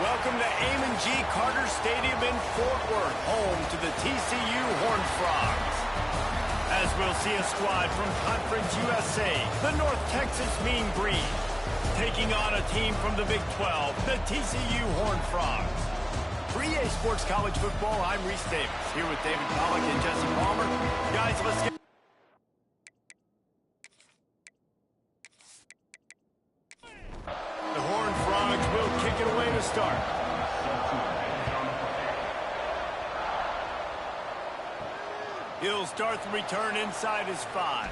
Welcome to Amon G. Carter Stadium in Fort Worth, home to the TCU Horned Frogs. As we'll see a squad from Conference USA, the North Texas Mean Green, taking on a team from the Big 12, the TCU Horned Frogs. For EA Sports College Football, I'm Reese Davis, here with David Pollack and Jesse Palmer. Guys, let's get... The Horned Frogs will kick it away to start. He'll start the return inside his 5.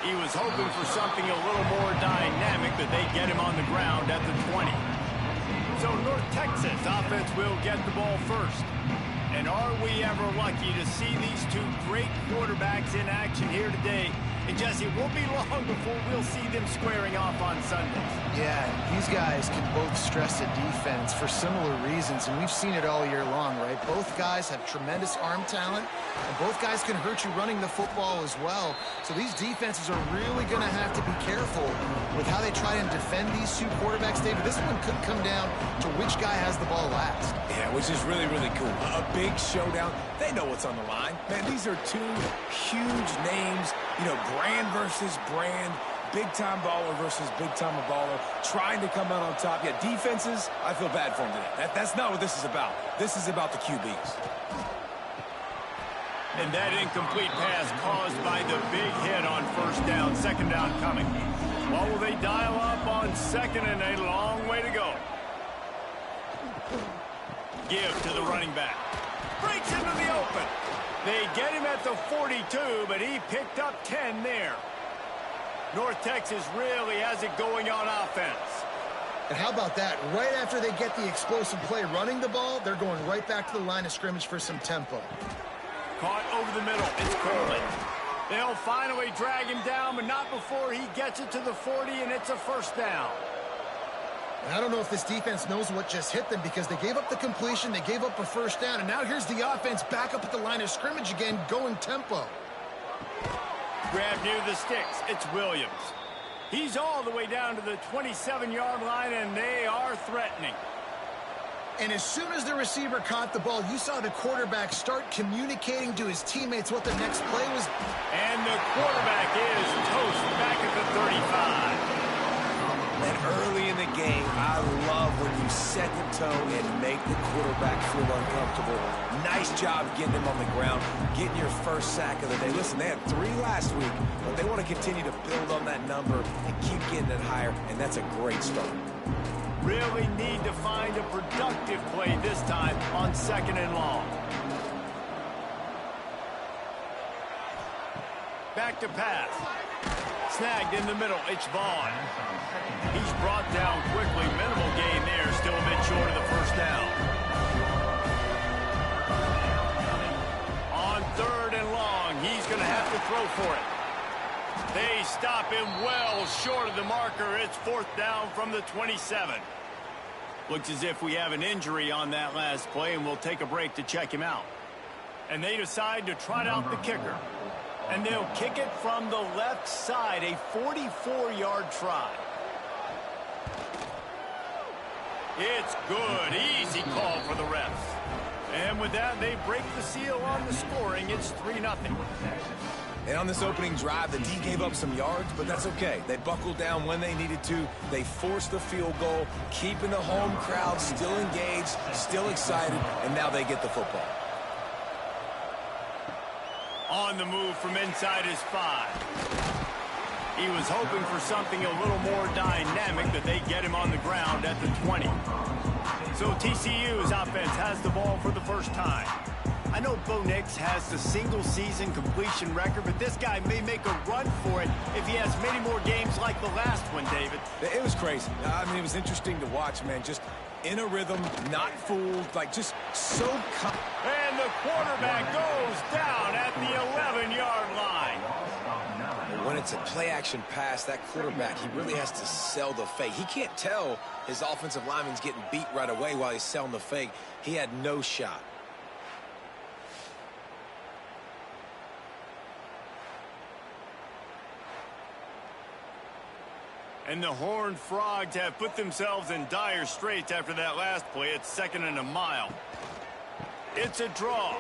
He was hoping for something a little more dynamic, but they get him on the ground at the 20. So North Texas offense will get the ball first. And are we ever lucky to see these two great quarterbacks in action here today? And Jesse, it won't be long before we'll see them squaring off on Sundays. Yeah, these guys can both stress a defense for similar reasons, and we've seen it all year long, right? Both guys have tremendous arm talent, and both guys can hurt you running the football as well. So these defenses are really going to have to be careful with how they try and defend these two quarterbacks, David. This one could come down to which guy has the ball last. Yeah, which is really, really cool. A big showdown. They know what's on the line. Man, these are two huge names, you know, brand versus brand, big-time baller versus big-time baller, trying to come out on top. Yeah, defenses, I feel bad for them today. That's not what this is about. This is about the QBs. And that incomplete pass caused by the big hit on first down, second down coming. What will they dial up on second and a long way to go? Give to the running back. Breaks into the open. They get him at the 42, but he picked up 10 there. North Texas really has it going on offense. And how about that? Right after they get the explosive play running the ball, they're going right back to the line of scrimmage for some tempo. Caught over the middle. It's Coleman. They'll finally drag him down, but not before he gets it to the 40, and it's a first down. And I don't know if this defense knows what just hit them because they gave up the completion, they gave up a first down, and now here's the offense back up at the line of scrimmage again, going tempo. Grab near the sticks. It's Williams. He's all the way down to the 27-yard line, and they are threatening. And as soon as the receiver caught the ball, you saw the quarterback start communicating to his teammates what the next play was. And the quarterback is toast back at the 35. And early in the game, I love when you set the tone and make the quarterback feel uncomfortable. Nice job getting him on the ground, getting your first sack of the day. Listen, they had 3 last week, but they want to continue to build on that number and keep getting it higher, and that's a great start. Really need to find a productive play this time on second and long. Back to pass. Snagged in the middle. It's Vaughn. He's brought down quickly. Minimal gain there. Still a bit short of the first down. On third and long, he's going to have to throw for it. They stop him well short of the marker. It's fourth down from the 27. Looks as if we have an injury on that last play, and we'll take a break to check him out. And they decide to trot out the kicker. And they'll kick it from the left side, a 44-yard try. It's good. Easy call for the refs. And with that, they break the seal on the scoring. It's 3-0. And on this opening drive, the D gave up some yards, but that's okay. They buckled down when they needed to. They forced the field goal, keeping the home crowd still engaged, still excited, and now they get the football. On the move from inside his 5. He was hoping for something a little more dynamic, but they get him on the ground at the 20. So TCU's offense has the ball for the first time. I know Bo Nix has the single-season completion record, but this guy may make a run for it if he has many more games like the last one, David. It was crazy. I mean, it was interesting to watch, man. Just in a rhythm, not fooled, like just so... And the quarterback goes down at the 11-yard line. When it's a play-action pass, that quarterback, he really has to sell the fake. He can't tell his offensive lineman's getting beat right away while he's selling the fake. He had no shot. And the Horned Frogs have put themselves in dire straits after that last play. It's 2nd and a mile. It's a draw.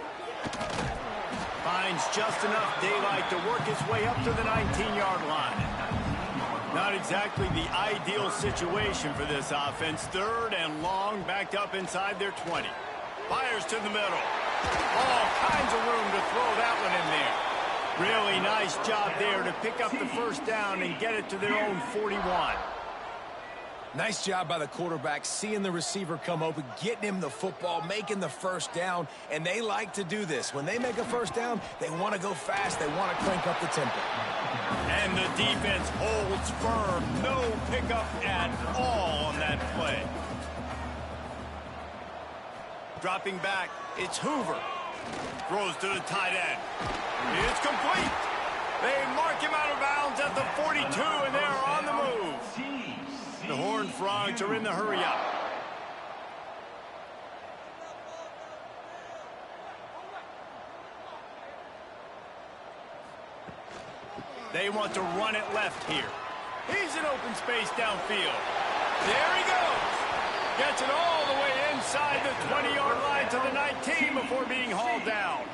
Finds just enough daylight to work his way up to the 19-yard line. Not exactly the ideal situation for this offense. 3rd and long, backed up inside their 20. Fires to the middle. All kinds of room to throw that one in there. Really nice job there to pick up the first down and get it to their own 41. Nice job by the quarterback, seeing the receiver come open, getting him the football, making the first down, and they like to do this. When they make a first down, they want to go fast. They want to crank up the tempo. And the defense holds firm. No pickup at all on that play. Dropping back, it's Hoover. Throws to the tight end. It's complete. They mark him out of bounds at the 42, and they're on the move. The Horned Frogs are in the hurry-up. They want to run it left here. He's in open space downfield. There he goes. Gets it all the way inside the 20-yard line to the 19 before being hauled down.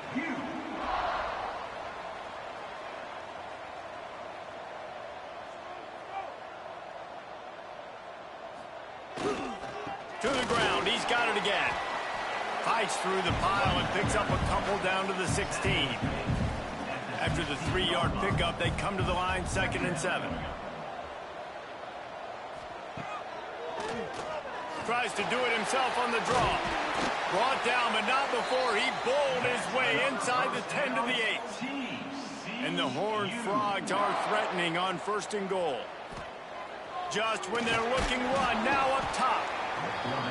To the ground, he's got it again. Fights through the pile and picks up a couple down to the 16. After the 3-yard pickup, they come to the line, 2nd and 7. Tries to do it himself on the draw. Brought down, but not before he bowled his way inside the 10 to the 8. And the Horned Frogs are threatening on 1st and goal. Just when they're looking run, now up top.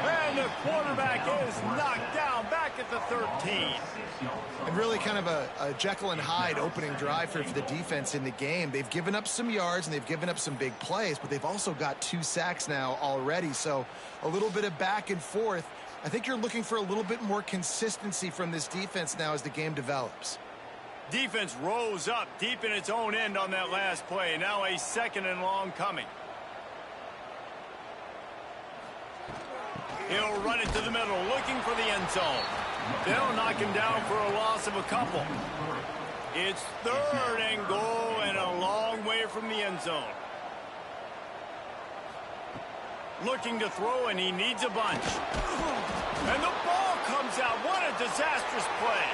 And the quarterback is knocked down back at the 13. And really kind of a Jekyll and Hyde opening drive for the defense in the game. They've given up some yards and they've given up some big plays, but they've also got 2 sacks now already. So a little bit of back and forth. I think you're looking for a little bit more consistency from this defense now as the game develops. Defense rose up deep in its own end on that last play. Now a 2nd and long coming. He'll run it to the middle, looking for the end zone. They'll knock him down for a loss of a couple. It's 3rd and goal and a long way from the end zone. Looking to throw, and he needs a bunch. And the ball comes out. What a disastrous play.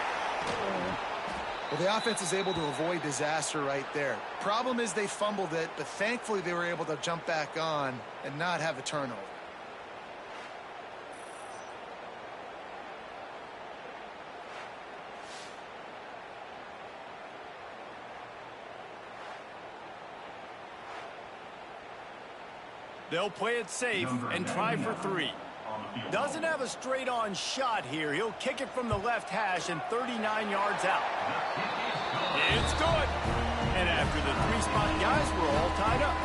Well, the offense is able to avoid disaster right there. Problem is they fumbled it, but thankfully they were able to jump back on and not have a turnover. They'll play it safe and try for 3. Doesn't have a straight-on shot here. He'll kick it from the left hash and 39 yards out. It's good. And after the 3-spot guys, we're all tied up.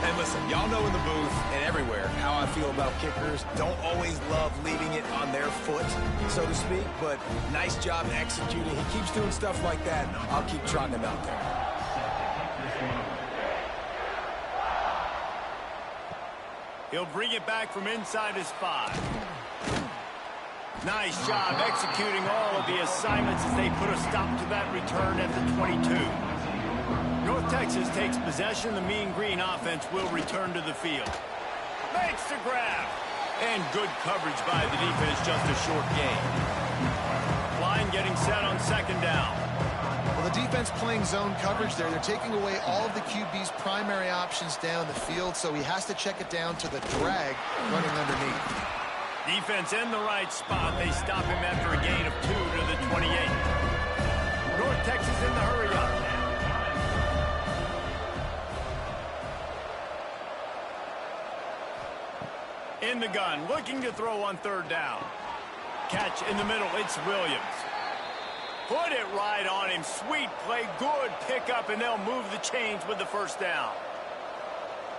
And listen, y'all know in the booth and everywhere how I feel about kickers. Don't always love leaving it on their foot, so to speak, but nice job executing. He keeps doing stuff like that. I'll keep trotting him out there. He'll bring it back from inside his 5. Nice job executing all of the assignments as they put a stop to that return at the 22. North Texas takes possession. The Mean Green offense will return to the field. Makes the grab. And good coverage by the defense, just a short gain. Line getting set on 2nd down. Well, the defense playing zone coverage there. They're taking away all of the QB's primary options down the field, so he has to check it down to the drag running underneath. Defense in the right spot. They stop him after a gain of 2 to the 28. North Texas in the hurry-up. In the gun, looking to throw on 3rd down. Catch in the middle, it's Williams. Put it right on him. Sweet play, good pickup, and they'll move the chains with the 1st down.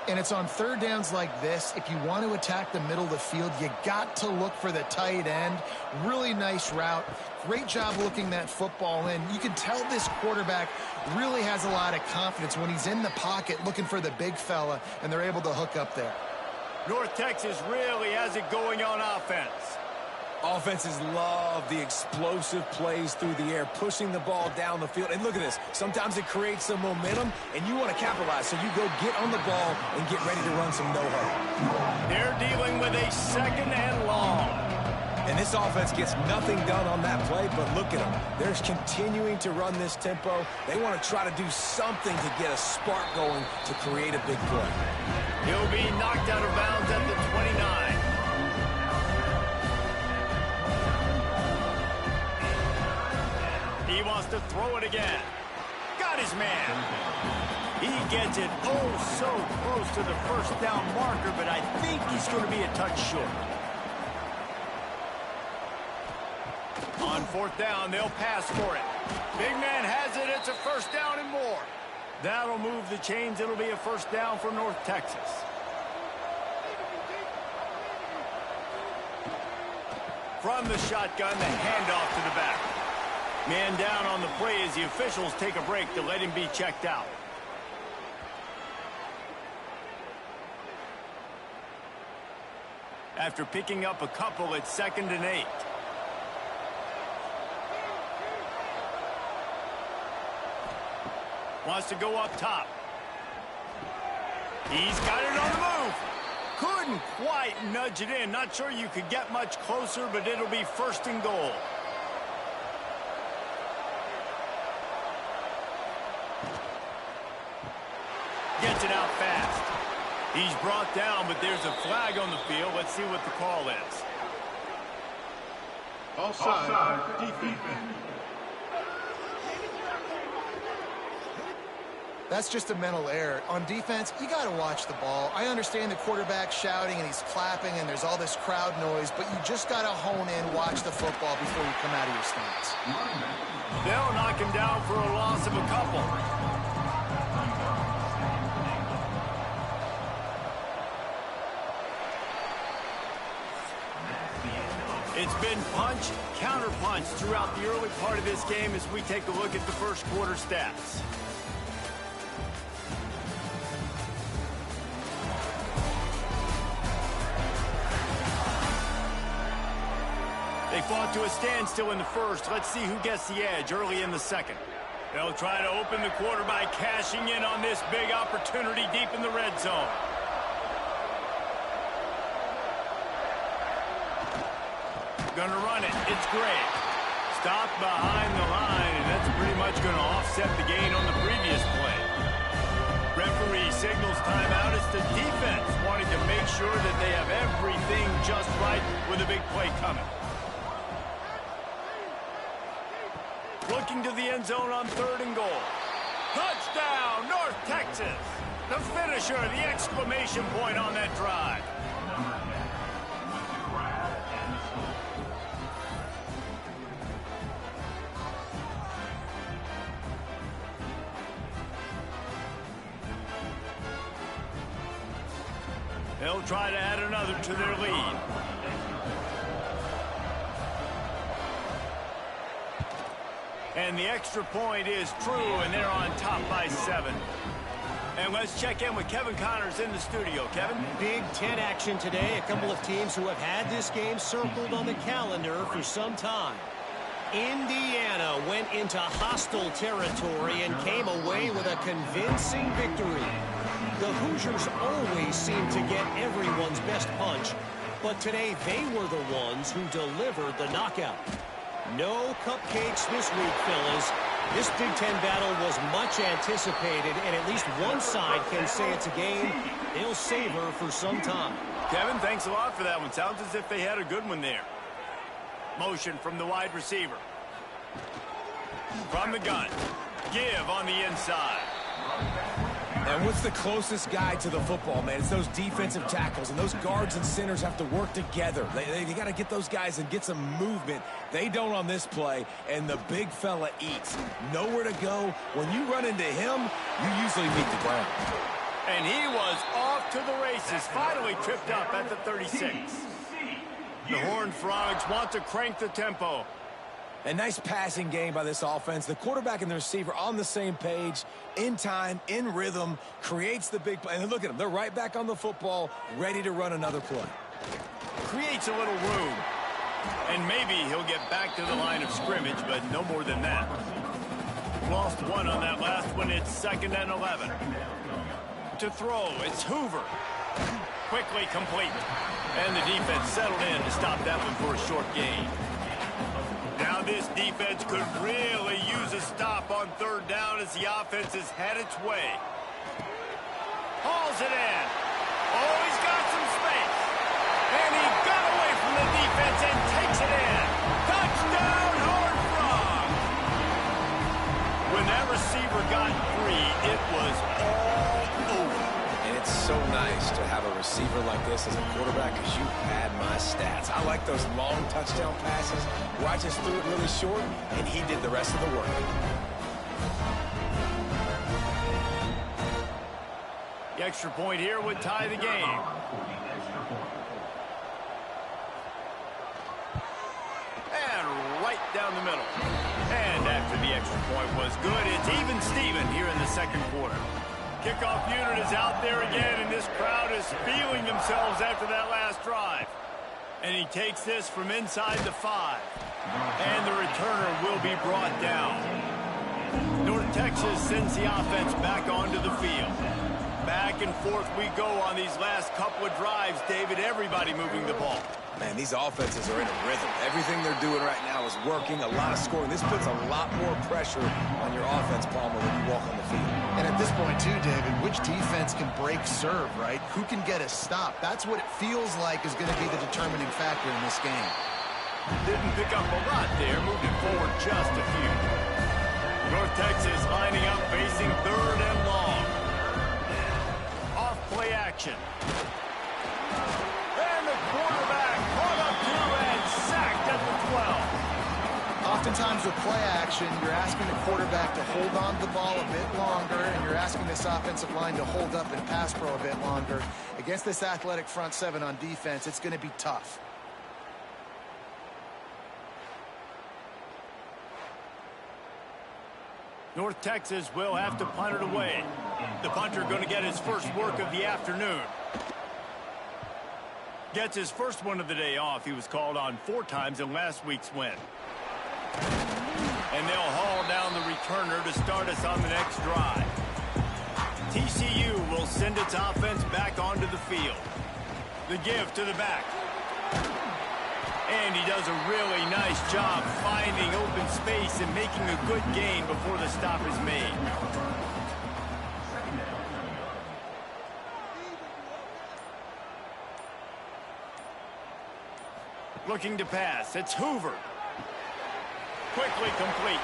And it's on third downs like this. If you want to attack the middle of the field, you got to look for the tight end. Really nice route. Great job looking that football in. You can tell this quarterback really has a lot of confidence when he's in the pocket looking for the big fella, and they're able to hook up there. North Texas really has it going on offense. Offenses love the explosive plays through the air, pushing the ball down the field. And look at this. Sometimes it creates some momentum, and you want to capitalize. So you go get on the ball and get ready to run some no-huddle. They're dealing with a 2nd and long. And this offense gets nothing done on that play, but look at them. They're continuing to run this tempo. They want to try to do something to get a spark going to create a big play. He'll be knocked out of bounds at the 29. He wants to throw it again. Got his man. He gets it oh so close to the first down marker, but I think he's going to be a touch short. On 4th down, they'll pass for it. Big man has it. It's a 1st down and more. That'll move the chains. It'll be a 1st down for North Texas. From the shotgun, the handoff to the back. Man down on the play as the officials take a break to let him be checked out. After picking up a couple, it's 2nd and 8. Wants to go up top. He's got it on the move. Couldn't quite nudge it in. Not sure you could get much closer, but it'll be 1st and goal. Gets it out fast. He's brought down, but there's a flag on the field. Let's see what the call is. Offside, defense. That's just a mental error. On defense, you got to watch the ball. I understand the quarterback shouting and he's clapping and there's all this crowd noise, but you just got to hone in, watch the football before you come out of your stance. They'll knock him down for a loss of a couple. It's been punch, counter-punch throughout the early part of this game as we take a look at the first quarter stats. They fought to a standstill in the first. Let's see who gets the edge early in the second. They'll try to open the quarter by cashing in on this big opportunity deep in the red zone. Gonna run it. It's great. Stopped behind the line, and that's pretty much going to offset the gain on the previous play. Referee signals timeout. It's the defense wanting to make sure that they have everything just right with a big play coming. Looking to the end zone on 3rd and goal. Touchdown, North Texas. The finisher, the exclamation point on that drive. They'll try to add another to their lead. And the extra point is true, and they're on top by 7. And let's check in with Kevin Connors in the studio. Kevin? Big Ten action today. A couple of teams who have had this game circled on the calendar for some time. Indiana went into hostile territory and came away with a convincing victory. The Hoosiers always seem to get everyone's best punch, but today they were the ones who delivered the knockout. No cupcakes this week, fellas. This Big Ten battle was much anticipated, and at least one side can say it's a game they'll savor for some time. Kevin, thanks a lot for that one. Sounds as if they had a good one there. Motion from the wide receiver. From the gun. Give on the inside. And what's the closest guy to the football, man? It's those defensive tackles, and those guards and centers have to work together. They got to get those guys and get some movement. They don't on this play, and the big fella eats. Nowhere to go. When you run into him, you usually meet the ground. And he was off to the races, finally tripped up at the 36. The Horned Frogs want to crank the tempo. A nice passing game by this offense. The quarterback and the receiver on the same page, in time, in rhythm, creates the big play. And look at them. They're right back on the football, ready to run another play. Creates a little room. And maybe he'll get back to the line of scrimmage, but no more than that. Lost one on that last one. It's 2nd and 11. To throw, it's Hoover. Quickly complete. And the defense settled in to stop that one for a short gain. Now this defense could really use a stop on 3rd down as the offense has had its way. Hauls it in. Oh, he's got some space. And he got away from the defense and takes it in. Touchdown, Horned Frogs. When that receiver got free, it was all over. And it's so nice to have a receiver like this as a quarterback because you had my stats. I like those long touchdown passes where I just threw it really short and he did the rest of the work. The extra point here would tie the game. And right down the middle. And after the extra point was good, it's even Steven here in the 2nd quarter. Kickoff unit is out there again, and this crowd is feeling themselves after that last drive. And he takes this from inside the 5. And the returner will be brought down. North Texas sends the offense back onto the field. Back and forth we go on these last couple of drives, David. Everybody moving the ball. Man, these offenses are in a rhythm. Everything they're doing right now is working, a lot of scoring. This puts a lot more pressure on your offense, Palmer, when you walk on the field. And at this point, too, David, which defense can break serve, right? Who can get a stop? That's what it feels like is going to be the determining factor in this game. Didn't pick up a lot there, moved it forward just a few. North Texas lining up, facing 3rd and long. Off play action. And the quarterback caught up to and sacked at the 12. Oftentimes with play action, you're asking the quarterback to hold on to the ball a bit longer, and you're asking this offensive line to hold up and pass pro a bit longer. Against this athletic front 7 on defense, it's going to be tough. North Texas will have to punt it away. The punter going to get his first work of the afternoon. Gets his first one of the day off. He was called on 4 times in last week's win. And they'll haul down the returner to start us on the next drive. TCU will send its offense back onto the field. The give to the back. And he does a really nice job finding open space and making a good gain before the stop is made. Looking to pass. It's Hoover. Quickly complete.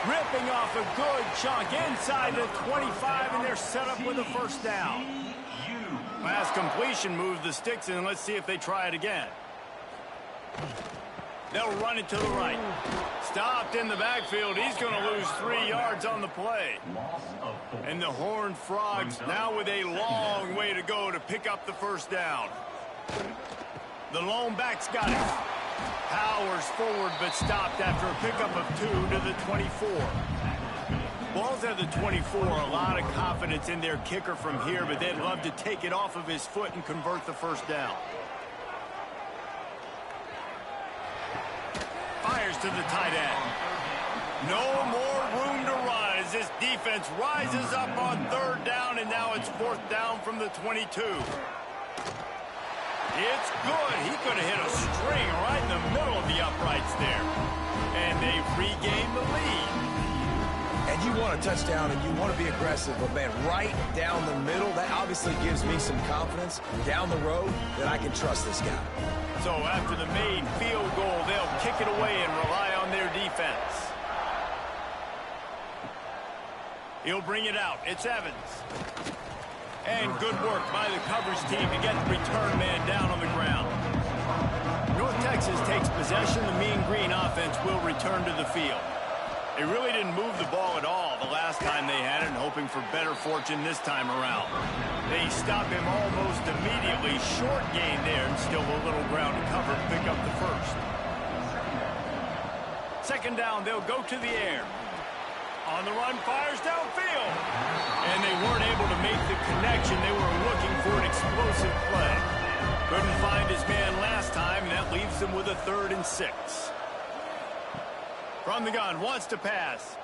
Ripping off a good chunk inside the 25, and they're set up with a first down. Last completion moves the sticks in. Let's see if they try it again. They'll run it to the right. Stopped in the backfield. He's going to lose 3 yards on the play. And the Horned Frogs now with a long way to go to pick up the first down. The lone back's got it. Powers forward but stopped after a pickup of 2 to the 24. Ball's at the 24. A lot of confidence in their kicker from here, but they'd love to take it off of his foot and convert the first down. Fires to the tight end. No more room to run as this defense rises up on 3rd down, and now it's 4th down from the 22. It's good. He could have hit a string right in the middle of the uprights there. And they've regained the lead. And you want a touchdown and you want to be aggressive, but man, right down the middle, that obviously gives me some confidence down the road that I can trust this guy. So after the made field goal, they'll kick it away and rely on their defense. He'll bring it out. It's Evans. And good work by the coverage team to get the return man down on the ground. North Texas takes possession. The Mean Green offense will return to the field. They really didn't move the ball at all the last time they had it, and hoping for better fortune this time around. They stop him almost immediately. Short gain there, and still a little ground to cover to pick up the first. Second down, they'll go to the air. On the run, fires downfield. And they weren't able to make the connection. They were looking for an explosive play. Couldn't find his man last time, and that leaves them with a 3rd and 6. From the gun, wants to pass.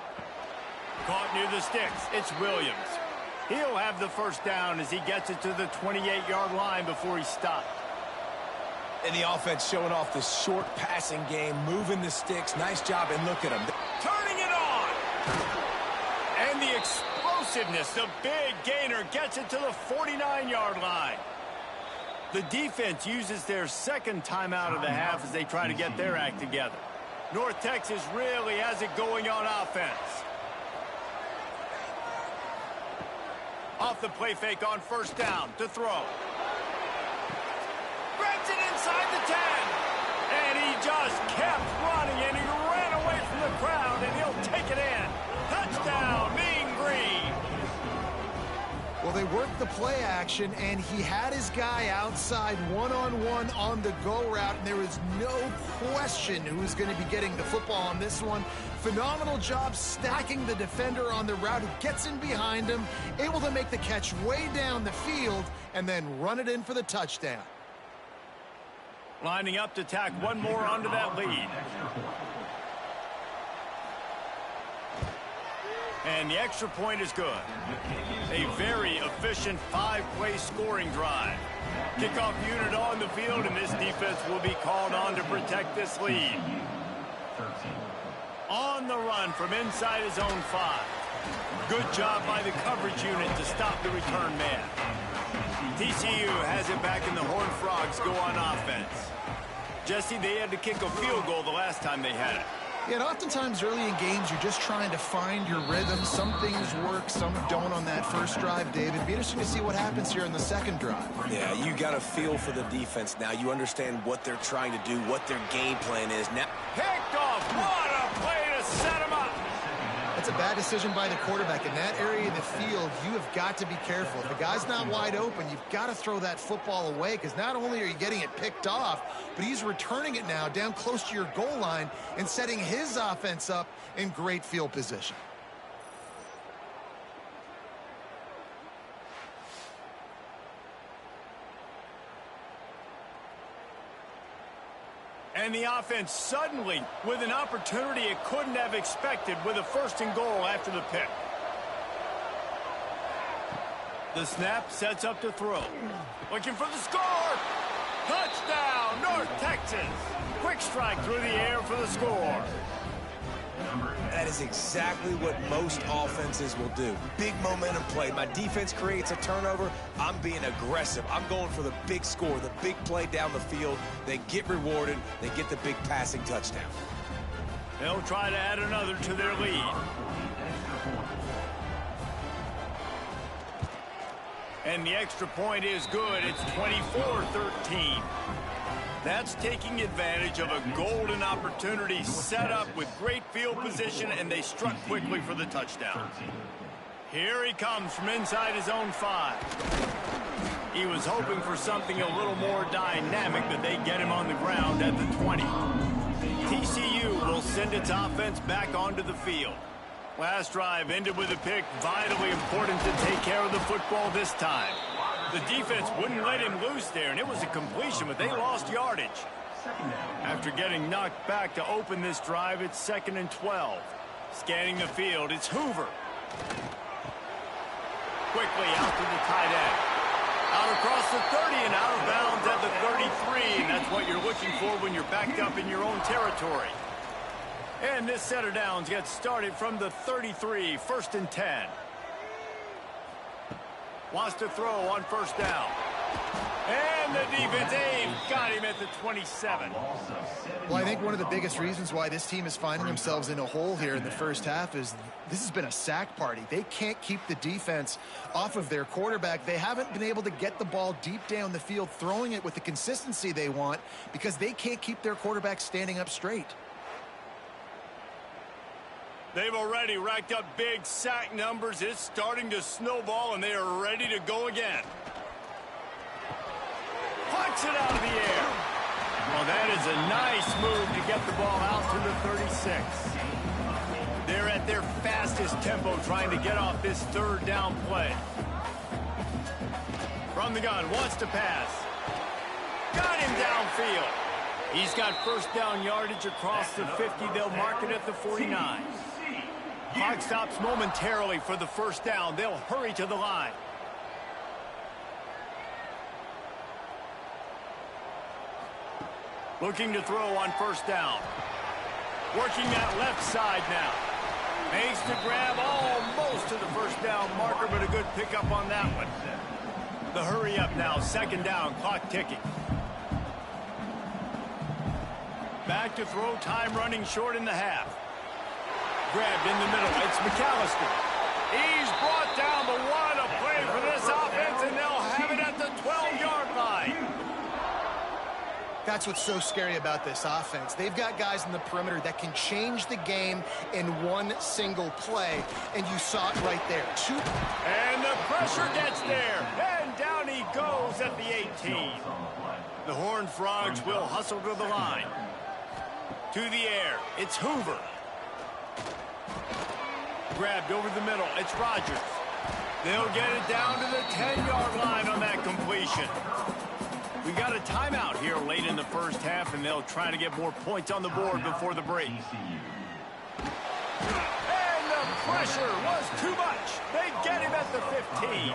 Caught near the sticks. It's Williams. He'll have the first down as he gets it to the 28-yard line before he stopped. And the offense showing off the short passing game, moving the sticks. Nice job, and look at him. Turning it on! And the explosiveness, the big gainer gets it to the 49-yard line. The defense uses their second timeout of the half as they try to get their act together. North Texas really has it going on offense. Off the play fake on first down to throw. Grabs it inside the 10. And he just kept running, and he ran away from the crowd, and he'll take it in. Touchdown, Mean Green. Well, they worked the play action, and he had his guy outside one-on-one on the go route, and there was no question who was going to be getting the football on this one. Phenomenal job stacking the defender on the route, who gets in behind him, able to make the catch way down the field, and then run it in for the touchdown. Lining up to tack one more onto that lead. And the extra point is good. A very efficient 5-play scoring drive. Kickoff unit on the field, and this defense will be called on to protect this lead. On the run from inside his own 5. Good job by the coverage unit to stop the return man. TCU has it back, and the Horned Frogs go on offense. Jesse, they had to kick a field goal the last time they had it. Yeah, and oftentimes early in games, you're just trying to find your rhythm. Some things work, some don't on that first drive, David. It'd be interesting to see what happens here in the second drive. Yeah, you got a feel for the defense now. You understand what they're trying to do, what their game plan is. Now, picked off. What a play to set him up. That's a bad decision by the quarterback. In that area of the field, you have got to be careful. If the guy's not wide open, you've got to throw that football away, because not only are you getting it picked off, but he's returning it now down close to your goal line and setting his offense up in great field position. And the offense suddenly with an opportunity it couldn't have expected with a 1st and goal after the pick. The snap sets up to throw. Looking for the score. Touchdown, North Texas. Quick strike through the air for the score. that is exactly what most offenses will do. Big momentum play. My defense creates a turnover. I'm being aggressive. I'm going for the big score, the big play down the field. They get rewarded. They get the big passing touchdown. They'll try to add another to their lead. And the extra point is good. It's 24-13. That's taking advantage of a golden opportunity set up with great field position, and they struck quickly for the touchdown. Here he comes from inside his own 5. He was hoping for something a little more dynamic, but they get him on the ground at the 20. TCU will send its offense back onto the field. Last drive ended with a pick, vitally important to take care of the football this time. The defense wouldn't let him loose there, and it was a completion, but they lost yardage. After getting knocked back to open this drive, it's 2nd and 12. Scanning the field, it's Hoover. Quickly out to the tight end. Out across the 30 and out of bounds at the 33, and that's what you're looking for when you're backed up in your own territory. And this set of downs gets started from the 33, 1st and 10. Wants to throw on 1st down. And the defense aimed, got him at the 27. Well, I think one of the biggest reasons why this team is finding themselves in a hole here in the first half is this has been a sack party. They can't keep the defense off of their quarterback. They haven't been able to get the ball deep down the field, throwing it with the consistency they want, because they can't keep their quarterback standing up straight. They've already racked up big sack numbers. It's starting to snowball, and they are ready to go again. Punts it out of the air. Well, that is a nice move to get the ball out to the 36. They're at their fastest tempo trying to get off this third down play. From the gun, wants to pass. Got him downfield. He's got first down yardage across the 50. They'll mark it at the 49. Clock stops momentarily for the first down. They'll hurry to the line. Looking to throw on first down. Working that left side now. Makes the grab almost to the first down marker, but a good pickup on that one. The hurry up now, second down, clock ticking. Back to throw, time running short in the half. Grabbed in the middle, it's McAllister. He's brought down, but what a play for this offense, and they'll have it at the 12-yard line. That's what's so scary about this offense. They've got guys in the perimeter that can change the game in one single play, and you saw it right there. And the pressure gets there, and down he goes at the 18. The Horned Frogs will hustle to the line. To the air, it's Hoover. Grabbed over the middle, it's Rodgers. They'll get it down to the 10-yard line on that completion. We got a timeout here late in the first half, and they'll try to get more points on the board before the break. And the pressure was too much. They get him at the 15.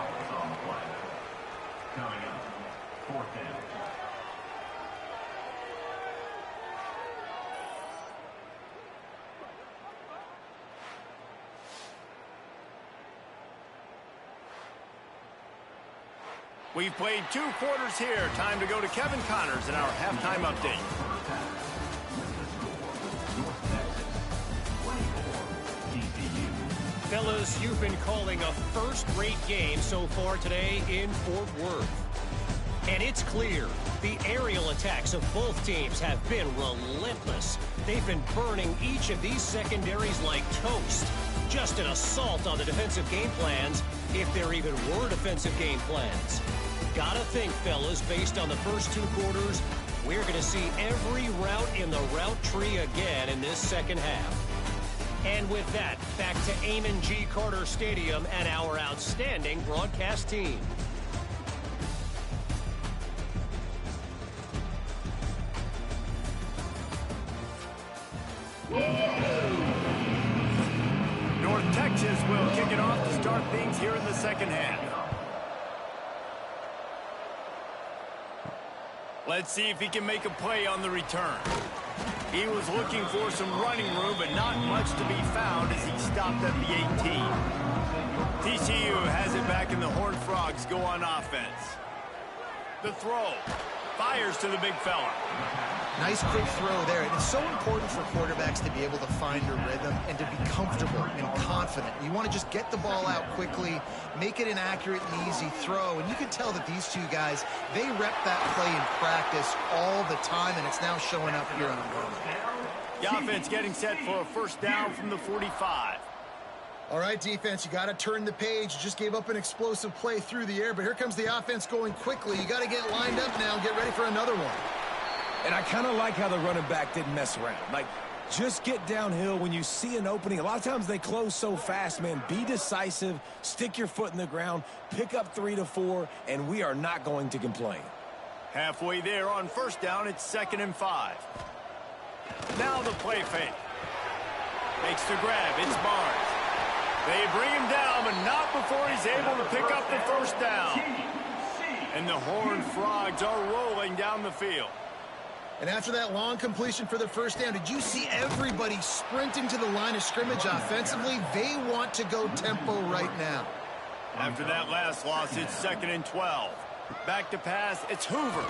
We've played 2 quarters here. Time to go to Kevin Connors in our halftime update. Fellas, you've been calling a first-rate game so far today in Fort Worth. And it's clear, the aerial attacks of both teams have been relentless. They've been burning each of these secondaries like toast. Just an assault on the defensive game plans, if there even were defensive game plans. Gotta think, fellas, based on the first 2 quarters, we're going to see every route in the route tree again in this second half. And with that, back to Amon G. Carter Stadium and our outstanding broadcast team. North Texas will kick it off to start things here in the second half. Let's see if he can make a play on the return. He was looking for some running room, but not much to be found as he stopped at the 18. TCU has it back, and the Horned Frogs go on offense. The throw. Fires to the big fella. Nice quick throw there. And it's so important for quarterbacks to be able to find a rhythm and to be comfortable and confident. You want to just get the ball out quickly, make it an accurate and easy throw. And you can tell that these 2 guys, they rep that play in practice all the time, and it's now showing up here on the ground. The offense getting set for a first down from the 45. All right, defense, you got to turn the page. You just gave up an explosive play through the air, but here comes the offense going quickly. You got to get lined up now and get ready for another one. And I kind of like how the running back didn't mess around. Like, just get downhill when you see an opening. A lot of times they close so fast, man. Be decisive, stick your foot in the ground, pick up 3 to 4, and we are not going to complain. Halfway there on first down, it's 2nd and 5. Now the play fake. Makes the grab, it's Barnes. They bring him down, but not before he's able to pick up the first down. And the Horned Frogs are rolling down the field. And after that long completion for the first down, did you see everybody sprinting to the line of scrimmage offensively? They want to go tempo right now. After that last loss, it's 2nd and 12. Back to pass, it's Hoover.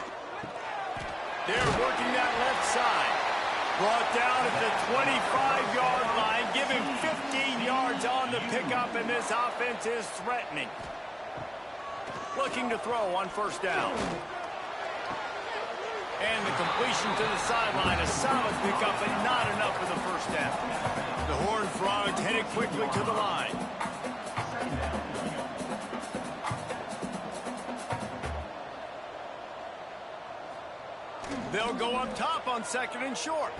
They're working that left side. Brought down at the 25-yard line. Give him 15 yards on the pickup, and this offense is threatening. Looking to throw on first down. And the completion to the sideline. A solid pickup, but not enough for the first down. The Horned Frogs quickly to the line. They'll go up top on 2nd and short.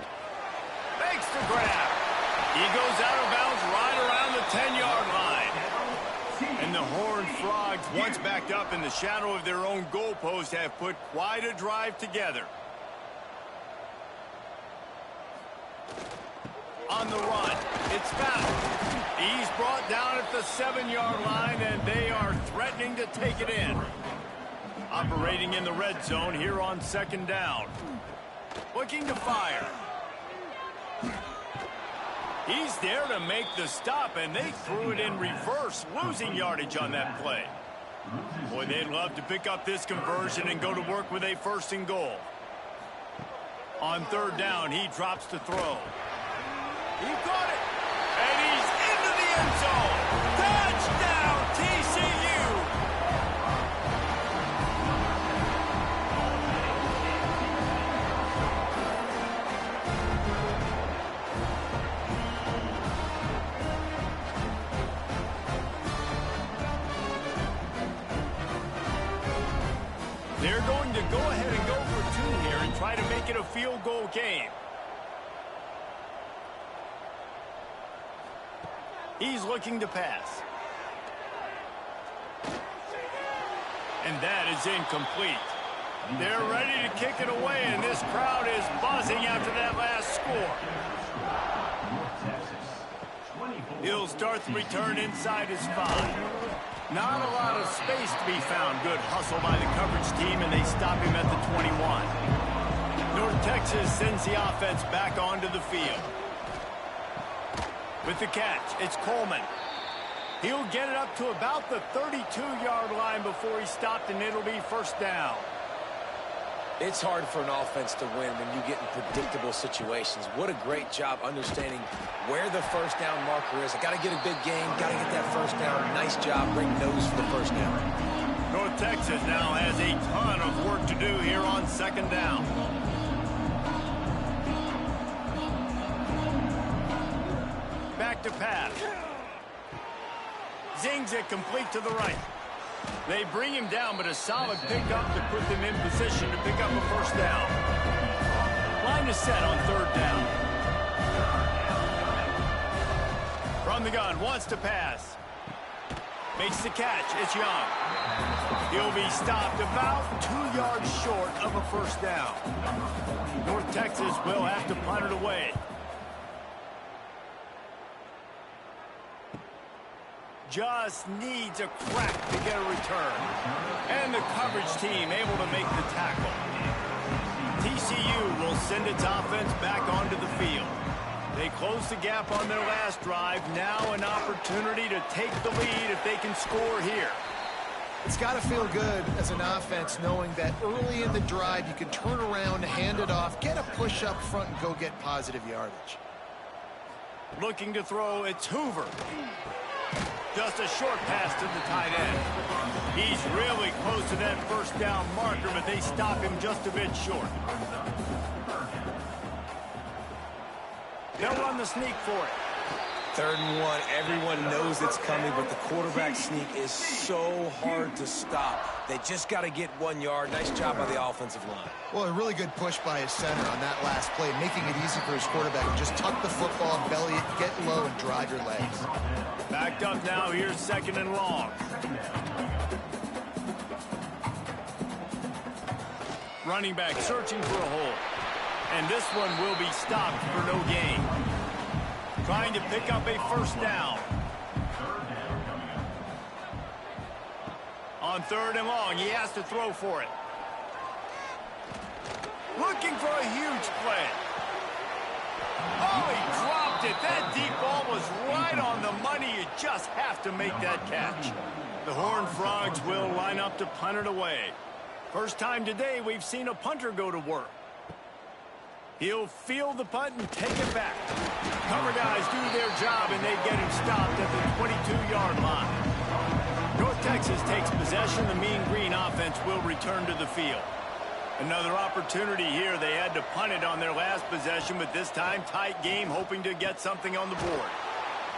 Makes the grab. He goes out of bounds right around the 10-yard line. And the Horned Frogs, once backed up in the shadow of their own goalpost, have put quite a drive together. On the run, it's fouled. He's brought down at the 7-yard line, and they are threatening to take it in. Operating in the red zone here on 2nd down. Looking to fire. He's there to make the stop, and they threw it in reverse, losing yardage on that play. Boy, they'd love to pick up this conversion and go to work with a 1st and goal. On 3rd down, he drops to throw. He got it, and he's into the end zone. Touchdown, TCU! They're going to go ahead and go for 2 here and try to make it a field goal game. He's looking to pass. And that is incomplete. They're ready to kick it away, and this crowd is buzzing after that last score. He'll start the return inside his 5. Not a lot of space to be found. Good hustle by the coverage team, and they stop him at the 21. North Texas sends the offense back onto the field. With the catch, it's Coleman. He'll get it up to about the 32-yard line before he's stopped, and it'll be 1st down. It's hard for an offense to win when you get in predictable situations. What a great job understanding where the 1st down marker is. I got to get a big game, got to get that 1st down. Nice job, great nose for the 1st down. North Texas now has a ton of work to do here on 2nd down. Back to pass. Zings it complete to the right. They bring him down, but a solid pickup to put them in position to pick up a 1st down. Line is set on 3rd down. From the gun, wants to pass. Makes the catch. It's Young. He'll be stopped about 2 yards short of a 1st down. North Texas will have to punt it away. Just needs a crack to get a return. And the coverage team able to make the tackle. TCU will send its offense back onto the field. They close the gap on their last drive. Now an opportunity to take the lead if they can score here. It's got to feel good as an offense knowing that early in the drive you can turn around, hand it off, get a push up front, and go get positive yardage. Looking to throw, it's Hoover. Just a short pass to the tight end. He's really close to that 1st down marker, but they stop him just a bit short. They'll run the sneak for it. 3rd and 1. Everyone knows it's coming, but the quarterback sneak is so hard to stop. They just got to get 1 yard. Nice job by the offensive line. Well, a really good push by his center on that last play, making it easy for his quarterback to just tuck the football, belly it, get low, and drive your legs. Backed up now. Here's 2nd and long. Running back searching for a hole. And this one will be stopped for no gain. Trying to pick up a 1st down. On 3rd and long, he has to throw for it. Looking for a huge play. Oh, he dropped it. That deep ball was right on the money. You just have to make that catch. The Horned Frogs will line up to punt it away. First time today we've seen a punter go to work. He'll field the punt and take it back. Cover guys do their job, and they get him stopped at the 22-yard line. North Texas takes possession. The Mean Green offense will return to the field. Another opportunity here. They had to punt it on their last possession, but this time tight game, hoping to get something on the board.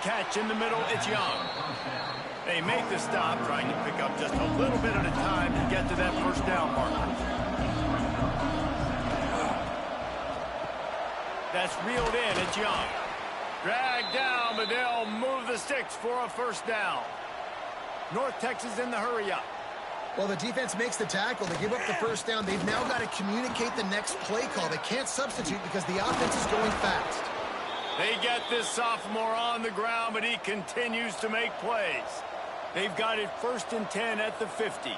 catch in the middle. It's Young. They make the stop, trying to pick up just a little bit at a time to get to that first down marker. That's reeled in. It's Young. Dragged down, but they'll move the sticks for a first down. North Texas in the hurry up. Well, the defense makes the tackle. They give up the first down. They've now got to communicate the next play call. They can't substitute because the offense is going fast. They get this sophomore on the ground, but he continues to make plays. They've got it 1st and 10 at the 50.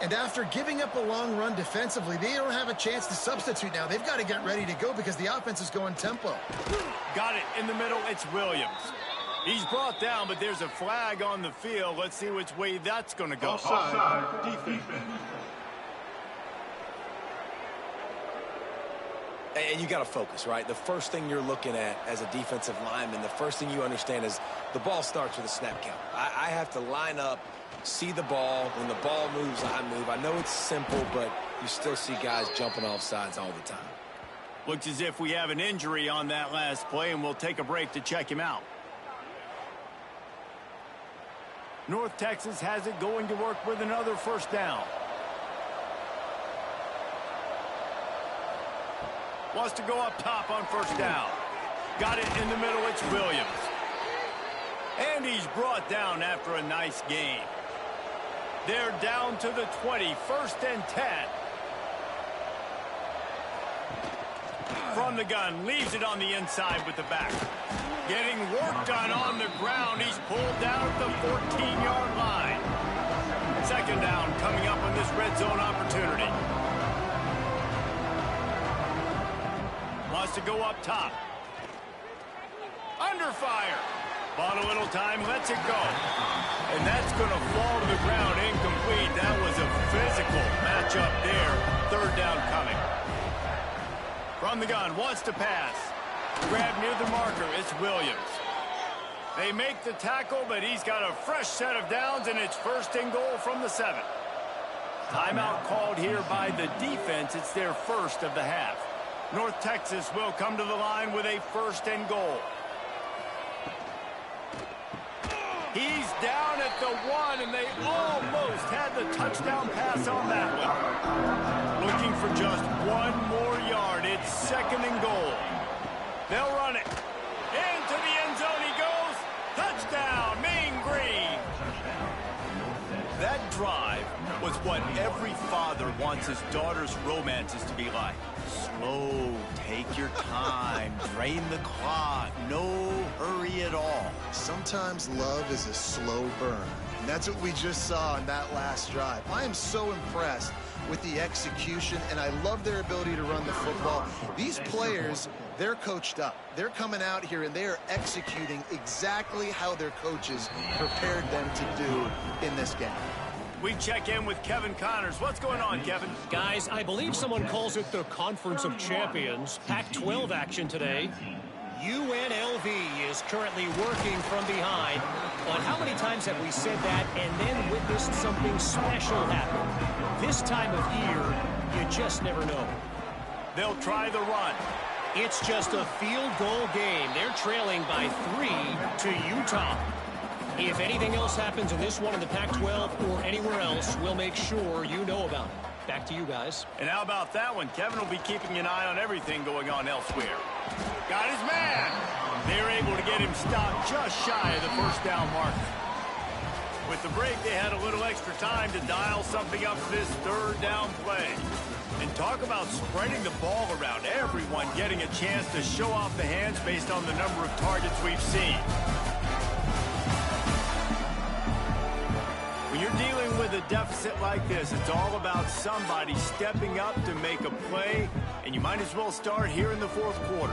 And after giving up a long run defensively, they don't have a chance to substitute now. They've got to get ready to go because the offense is going tempo. Got it in the middle. It's Williams. He's brought down, but there's a flag on the field. Let's see which way that's going to go. Offside, defense. And you got to focus, right? The first thing you're looking at as a defensive lineman, the first thing you understand is the ball starts with a snap count. I have to line up, see the ball. When the ball moves, I move. I know it's simple, but you still see guys jumping off sides all the time. Looks as if we have an injury on that last play, and we'll take a break to check him out. North Texas has it going to work with another first down. Wants to go up top on first down. Got it in the middle. It's Williams. And he's brought down after a nice gain. They're down to the 20, 1st and 10. From the gun, leaves it on the inside with the back. Getting work done on the ground. He's pulled down at the 14-yard line. 2nd down coming up on this red zone opportunity. Wants to go up top. Under fire. Bought a little time, lets it go. And that's going to fall to the ground incomplete. That was a physical matchup there. 3rd down coming. From the gun, wants to pass. Grab near the marker, it's Williams. They make the tackle, but he's got a fresh set of downs, and it's 1st and goal from the 7. Timeout called here by the defense. It's their first of the half. North Texas will come to the line with a 1st and goal. He's down at the 1, and they almost had the touchdown pass on that one. Looking for just 1 more yard. It's 2nd and goal. They'll run it. Into the end zone he goes. Touchdown, Mean Green. That drive was what every father wants his daughter's romances to be like. Slow, take your time, drain the clock, no hurry at all. Sometimes love is a slow burn. And that's what we just saw on that last drive. I am so impressed with the execution, and I love their ability to run the football. These players, they're coached up. They're coming out here, and they are executing exactly how their coaches prepared them to do in this game. We check in with Kevin Connors. What's going on, Kevin? Guys, I believe someone calls it the Conference of Champions. Pac-12 action today. UNLV is currently working from behind. But how many times have we said that and then witnessed something special happen? This time of year, you just never know. They'll try the run. It's just a field goal game. They're trailing by 3 to Utah. If anything else happens in this one in the Pac-12 or anywhere else, we'll make sure you know about it. Back to you guys. And how about that one? Kevin will be keeping an eye on everything going on elsewhere. Got his man. They're able to get him stopped just shy of the first down marker. With the break, they had a little extra time to dial something up for this 3rd down play. And talk about spreading the ball around. Everyone getting a chance to show off the hands based on the number of targets we've seen. When you're dealing with a deficit like this, it's all about somebody stepping up to make a play, and you might as well start here in the 4th quarter.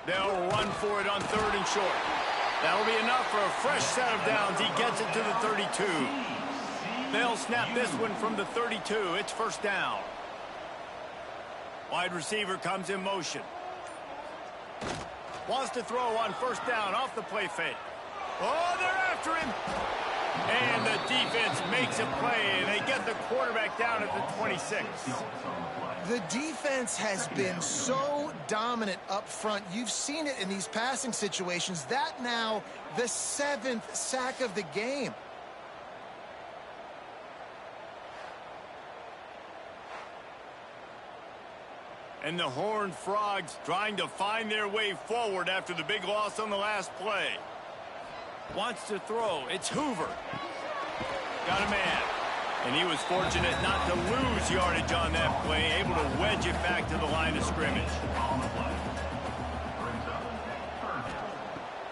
They'll run for it on 3rd and short. That'll be enough for a fresh set of downs. He gets it to the 32. They'll snap this one from the 32. It's 1st down. Wide receiver comes in motion. Wants to throw on 1st down off the play fake. Oh, they're after him. And the defense makes a play. They get the quarterback down at the 26. The defense has been so dominant up front. You've seen it in these passing situations. That now the 7th sack of the game. And the Horned Frogs trying to find their way forward after the big loss on the last play. Wants to throw. It's Hoover. Got a man. And he was fortunate not to lose yardage on that play, able to wedge it back to the line of scrimmage.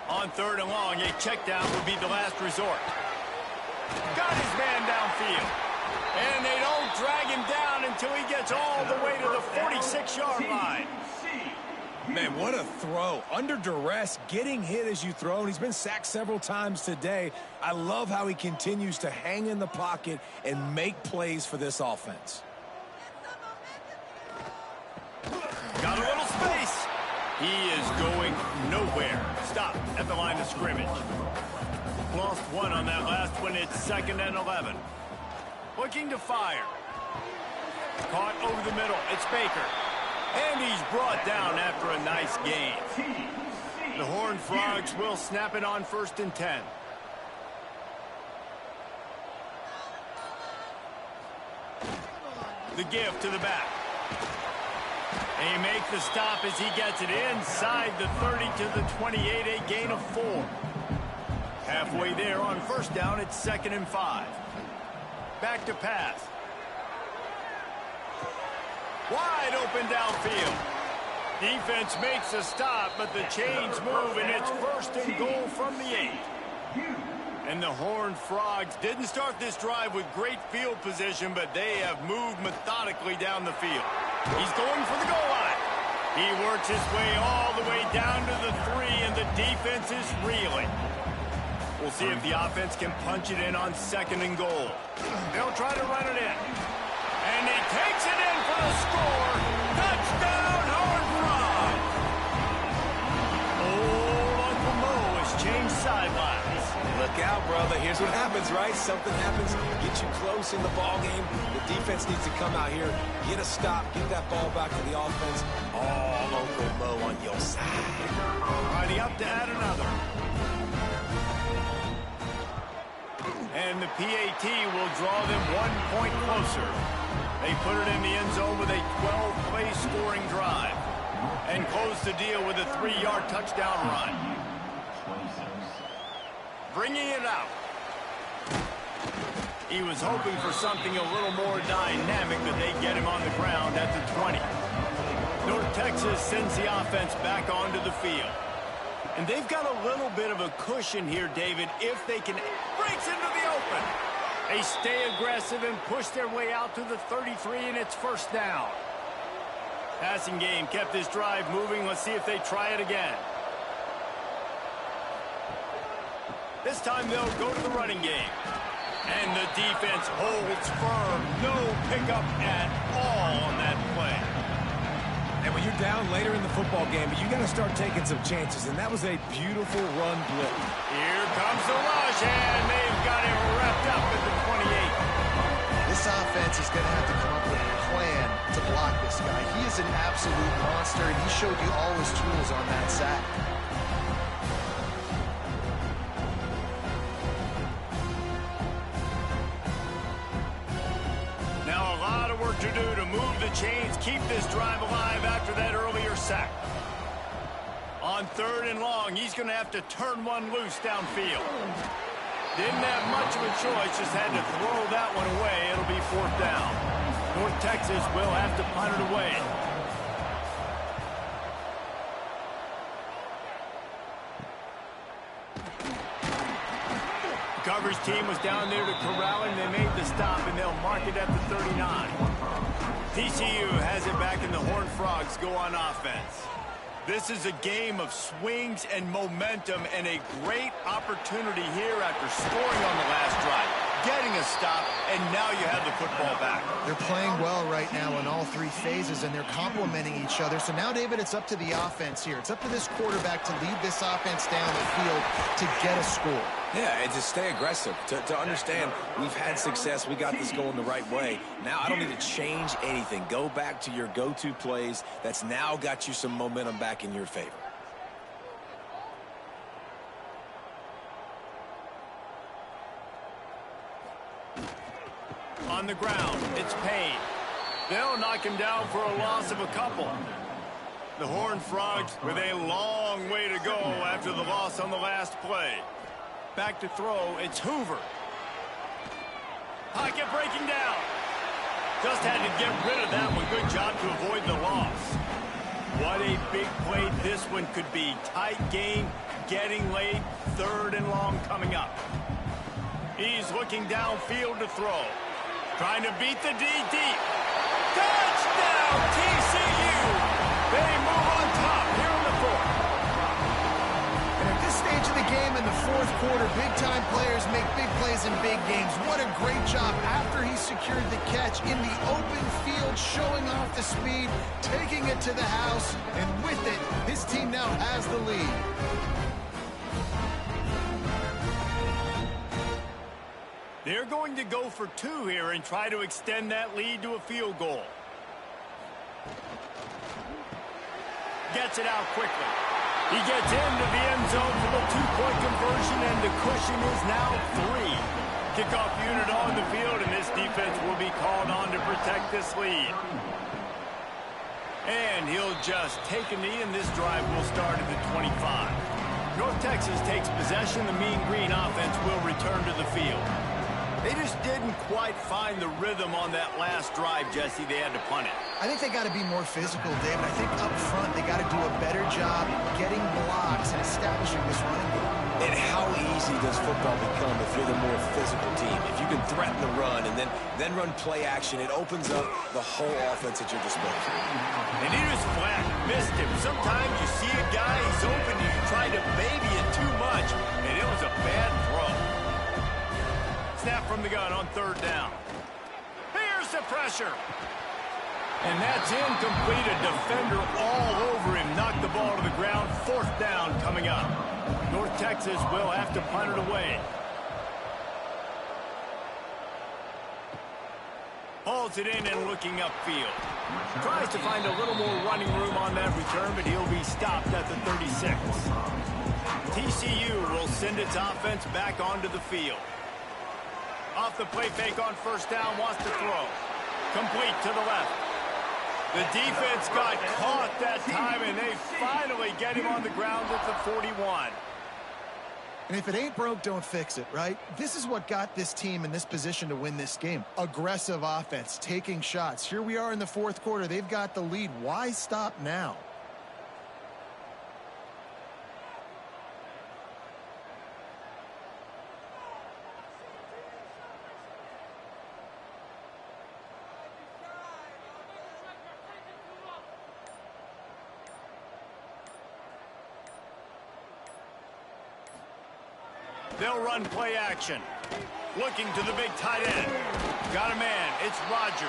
On 3rd and long, a check down would be the last resort. Got his man downfield. And they don't drag him down until he gets all the way to the 46-yard line. Man, what a throw. Under duress, getting hit as you throw, and he's been sacked several times today. I love how he continues to hang in the pocket and make plays for this offense. Got a little space. He is going nowhere. Stop at the line of scrimmage. Lost one on that last one. It's 2nd and 11. Looking to fire. Caught over the middle. It's Baker. And he's brought down after a nice gain. The Horned Frogs will snap it on 1st and 10. The give to the back. They make the stop as he gets it inside the 30 to the 28, a gain of 4. Halfway there on 1st down, it's 2nd and 5. Back to pass. Wide open downfield. Defense makes a stop, but the chains move, and it's 1st and goal from the 8. And the Horned Frogs didn't start this drive with great field position, but they have moved methodically down the field. He's going for the goal line. He works his way all the way down to the 3, and the defense is reeling. We'll see if the offense can punch it in on 2nd and goal. They'll try to run it in. And he takes it in for the score. Touchdown, Horned Frogs. Old Uncle Mo has changed sidelines. Look out, brother. Here's what happens, right? Something happens, get you close in the ball game. The defense needs to come out here, get a stop, get that ball back to the offense. All Uncle Mo on your side. Riding up to add another. And the PAT will draw them 1 point closer. They put it in the end zone with a 12-play scoring drive and close the deal with a 3-yard touchdown run. Bringing it out. He was hoping for something a little more dynamic, but they get him on the ground at the 20. North Texas sends the offense back onto the field. And they've got a little bit of a cushion here, David, if they can. Breaks into the open. They stay aggressive and push their way out to the 33, and it's 1st down. Passing game kept this drive moving. Let's see if they try it again. This time they'll go to the running game. And the defense holds firm. No pickup at all on that play. And when you're down later in the football game, you got to start taking some chances, and that was a beautiful run blitz. Here comes the rush, and they've got him wrapped up at the 28. This offense is going to have to come up with a plan to block this guy. He is an absolute monster, and he showed you all his tools on that sack. Now a lot of work to do to move the chains, keep this drive alive after that earlier sack. On 3rd and long, he's going to have to turn one loose downfield. Didn't have much of a choice, just had to throw that one away. It'll be 4th down. North Texas will have to punt it away. The coverage team was down there to corral him. They made the stop, and they'll mark it at the 39. TCU has it back, and the Horned Frogs go on offense. This is a game of swings and momentum, and a great opportunity here after scoring on the last drive, getting a stop, and now you have the football back. They're playing well right now in all 3 phases, and they're complementing each other. So now, David, it's up to the offense here. It's up to this quarterback to lead this offense down the field to get a score. Yeah, and to stay aggressive, to understand we've had success, we got this going the right way. Now I don't need to change anything. Go back to your go-to plays. That's now got you some momentum back in your favor. On the ground, it's Payne. They'll knock him down for a loss of a couple. The Horned Frogs with a long way to go after the loss on the last play. Back to throw, it's Hoover. Pocket breaking down. Just had to get rid of that one. Good job to avoid the loss. What a big play this one could be. Tight game, getting late, 3rd and long coming up. He's looking downfield to throw. Trying to beat the D deep. Touchdown, TCU! They move on top here in the 4th. And at this stage of the game in the 4th quarter, big-time players make big plays in big games. What a great job after he secured the catch in the open field, showing off the speed, taking it to the house, and with it, his team now has the lead. They're going to go for 2 here and try to extend that lead to a field goal. Gets it out quickly. He gets into the end zone for the 2-point conversion, and the cushion is now 3. Kickoff unit on the field, and this defense will be called on to protect this lead. And he'll just take a knee, and this drive will start at the 25. North Texas takes possession. The Mean Green offense will return to the field. They just didn't quite find the rhythm on that last drive, Jesse. They had to punt it. I think they got to be more physical, David. I think up front they got to do a better job getting blocks and establishing this running game. And how easy does football become if you're the more physical team? If you can threaten the run and then run play action, it opens up the whole offense at your disposal. And he was flat, missed him. Sometimes you see a guy, he's open, and you try to baby it too much, and it was a bad throw. Snap from the gun on 3rd down. Here's the pressure. And that's incomplete. A defender all over him. Knocked the ball to the ground. 4th down coming up. North Texas will have to punt it away. Hauls it in and looking upfield. Tries to find a little more running room on that return, but he'll be stopped at the 36. TCU will send its offense back onto the field. Off the play fake on 1st down, wants to throw. Complete to the left. The defense got caught that time, and they finally get him on the ground at the 41. And if it ain't broke, don't fix it, right? This is what got this team in this position to win this game. Aggressive offense, taking shots. Here we are in the 4th quarter. They've got the lead. Why stop now? They'll run play action. Looking to the big tight end. Got a man. It's Rodgers.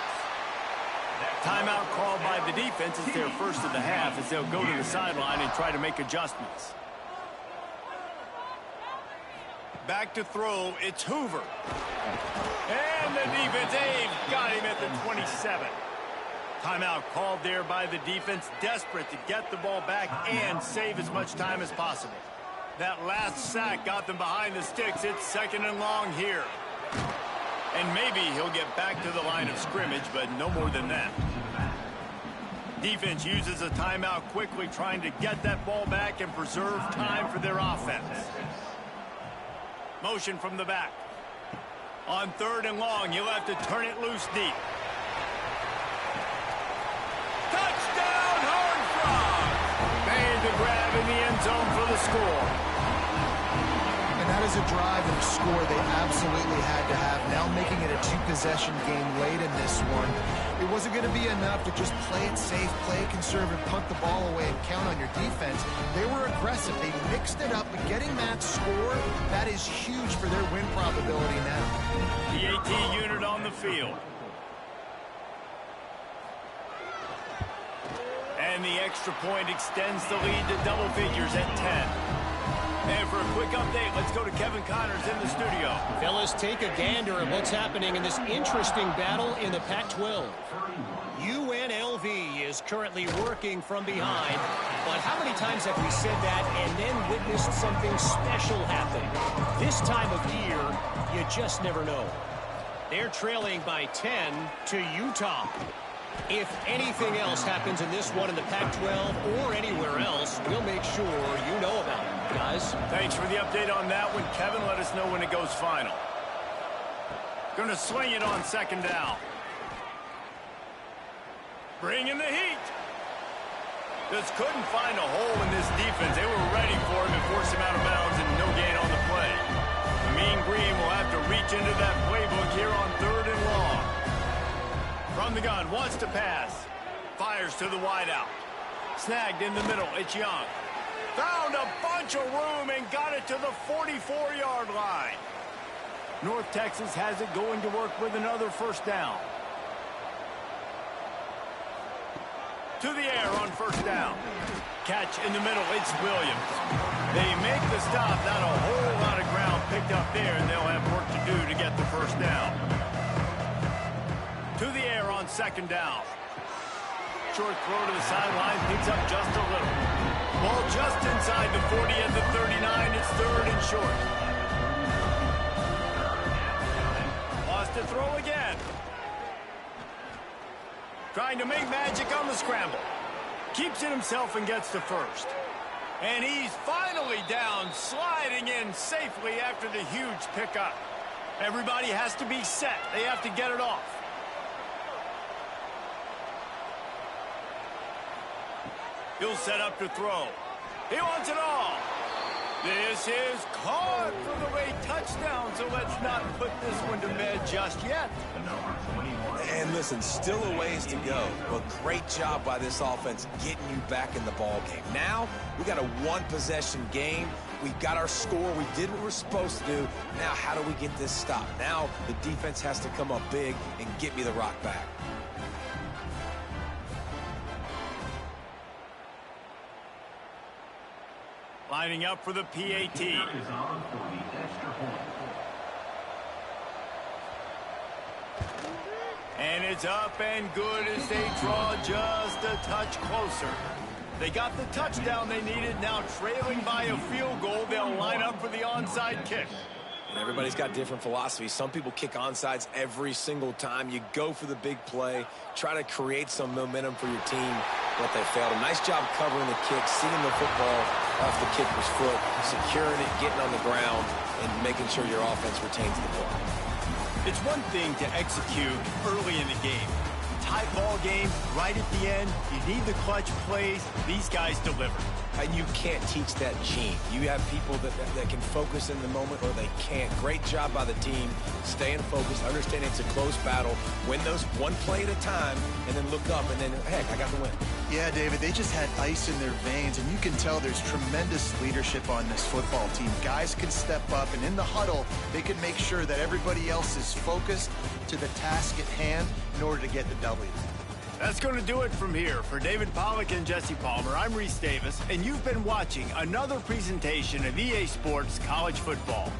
Timeout called by the defense. It's their first of the half as they'll go to the sideline and try to make adjustments. Back to throw. It's Hoover. And the defense, they've got him at the 27. Timeout called there by the defense. Desperate to get the ball back and save as much time as possible. That last sack got them behind the sticks. It's 2nd and long here. And maybe he'll get back to the line of scrimmage, but no more than that. Defense uses a timeout quickly, trying to get that ball back and preserve time for their offense. Motion from the back. On 3rd and long, he'll have to turn it loose deep. Touchdown, Horned Frogs! Made the grab in the end zone for the score. That is a drive and a score they absolutely had to have. Now making it a 2-possession game late in this one. It wasn't going to be enough to just play it safe, play it conservative, punt the ball away, and count on your defense. They were aggressive. They mixed it up, but getting that score, that is huge for their win probability now. The AT unit on the field. And the extra point extends the lead to double figures at 10. And for a quick update, let's go to Kevin Connors in the studio. Fellas, take a gander at what's happening in this interesting battle in the Pac-12. UNLV is currently working from behind, but how many times have we said that and then witnessed something special happen? This time of year, you just never know. They're trailing by 10 to Utah. If anything else happens in this one in the Pac-12 or anywhere else, we'll make sure you know about it, guys. Thanks for the update on that one, Kevin. Let us know when it goes final. Going to swing it on second down. Bring in the heat. Just couldn't find a hole in this defense. They were ready for him and forced him out of bounds and no gain on the play. The Mean Green will have to reach into that playbook here on 3rd and long. From the gun, wants to pass. Fires to the wideout. Snagged in the middle, it's Young. Found a bunch of room and got it to the 44-yard line. North Texas has it going to work with another first down. To the air on first down. Catch in the middle, it's Williams. They make the stop, not a whole lot of ground picked up there, and they'll have work to do to get the first down. To the air on second down. Short throw to the sideline, picks up just a little. Ball just inside the 40 at the 39, it's 3rd and short. Lost to throw again. Trying to make magic on the scramble. Keeps it himself and gets to first. And he's finally down, sliding in safely after the huge pickup. Everybody has to be set. They have to get it off. He'll set up to throw. He wants it all. This is caught for the late touchdown, so let's not put this one to bed just yet. And listen, still a ways to go, but great job by this offense getting you back in the ball game. Now, we got a one-possession game. We got our score. We did what we're supposed to do. Now, how do we get this stopped? Now, the defense has to come up big and get me the rock back. Lining up for the PAT. And it's up and good as they draw just a touch closer. They got the touchdown they needed. Now trailing by a field goal, they'll line up for the onside kick. And everybody's got different philosophies. Some people kick onside every single time. You go for the big play, try to create some momentum for your team, but they failed. A nice job covering the kick, seeing the football off the kicker's foot, securing it, getting on the ground, and making sure your offense retains the ball. It's one thing to execute early in the game. Tight ball game, right at the end, you need the clutch plays. These guys deliver. And you can't teach that gene. You have people that can focus in the moment or they can't. Great job by the team, staying focused, understanding it's a close battle, win those one play at a time, and then look up and then, heck, I got the win. Yeah, David, they just had ice in their veins, and you can tell there's tremendous leadership on this football team. Guys can step up, and in the huddle, they can make sure that everybody else is focused to the task at hand in order to get the W. That's going to do it from here. For David Pollack and Jesse Palmer, I'm Reese Davis, and you've been watching another presentation of EA Sports College Football.